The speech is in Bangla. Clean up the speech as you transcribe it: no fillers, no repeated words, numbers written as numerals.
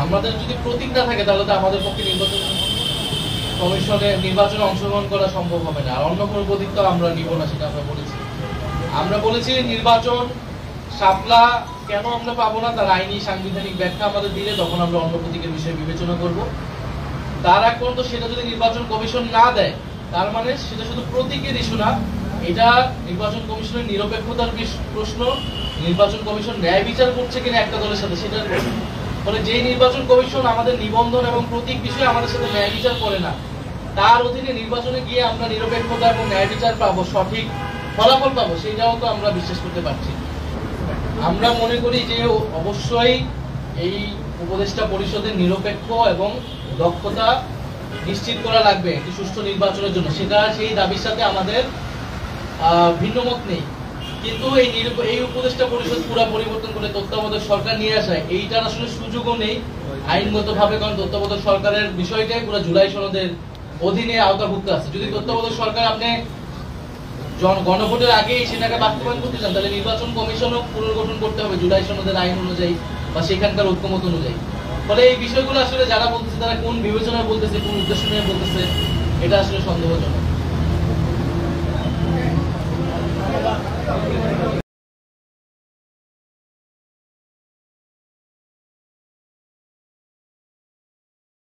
আমাদের যদি প্রতীক না থাকে তাহলে তো আমাদের পক্ষে নির্বাচনে অংশগ্রহণ করা সম্ভব হবে না। আর অন্য কোনো প্রতীক তো আমরা নিব না, সেটা আমরা বলেছি নির্বাচন শাপলা কেন আমরা পাবো না তার আইনি সাংবিধানিক ব্যাখ্যা আমাদের দিলে তখন আমরা অন্য প্রতীকের বিষয়ে বিবেচনা করব। তার এক পর্যন্ত সেটা যদি নির্বাচন কমিশন না দেয় তার মানে সেটা শুধু প্রতীকের ইস্যু না, এটা নির্বাচন কমিশনের নিরপেক্ষতার প্রশ্ন, নির্বাচন কমিশন ন্যায় বিচার করছে কিনা একটা দলের সাথে সেটার প্রশ্ন। ফলে যেই নির্বাচন কমিশন আমাদের নিবন্ধন এবং প্রতীক বিষয়ে আমাদের সাথে ন্যায় বিচার করে না, তার অধীনে নির্বাচনে গিয়ে আমরা নিরপেক্ষতা এবং ন্যায় বিচার পাবো, সঠিক ফলাফল পাবো, সেটাও তো আমরা বিশ্বাস করতে পারছি। আমরা মনে করি যে অবশ্যই এই উপদেষ্টা পরিষদের নিরপেক্ষ এবং দক্ষতা নিশ্চিত করা লাগবে একটি সুষ্ঠু নির্বাচনের জন্য, সেটা সেই দাবির সাথে আমাদের ভিন্নমত নেই। কিন্তু এই উপদেষ্টা পরিষদ পুরো পরিবর্তন করে তত্ত্বাবধায়ক সরকার নিয়ে আসায় এইটার আসলে সুযোগও নেই আইনগতভাবে, কারণ তত্ত্বাবধায়ক সরকারের বিষয়টাই পুরো জুলাই সনদের অধীনে আওতাভুক্ত আছে। যদি তত্ত্বাবধায়ক সরকার আপনি গণভোটের আগেই সেটাকে বাস্তবায়ন করতে চান তাহলে নির্বাচন কমিশনও পুনর্গঠন করতে হবে জুলাই সনদের আইন অনুযায়ী বা সেখানকার ঐক্যমত অনুযায়ী। ফলে এই বিষয়গুলো আসলে যারা বলতেছে তারা কোন বিবেচনায় বলতেছে, কোন উদ্দেশ্য নিয়ে বলতেছে, এটা আসলে সন্দেহজনক।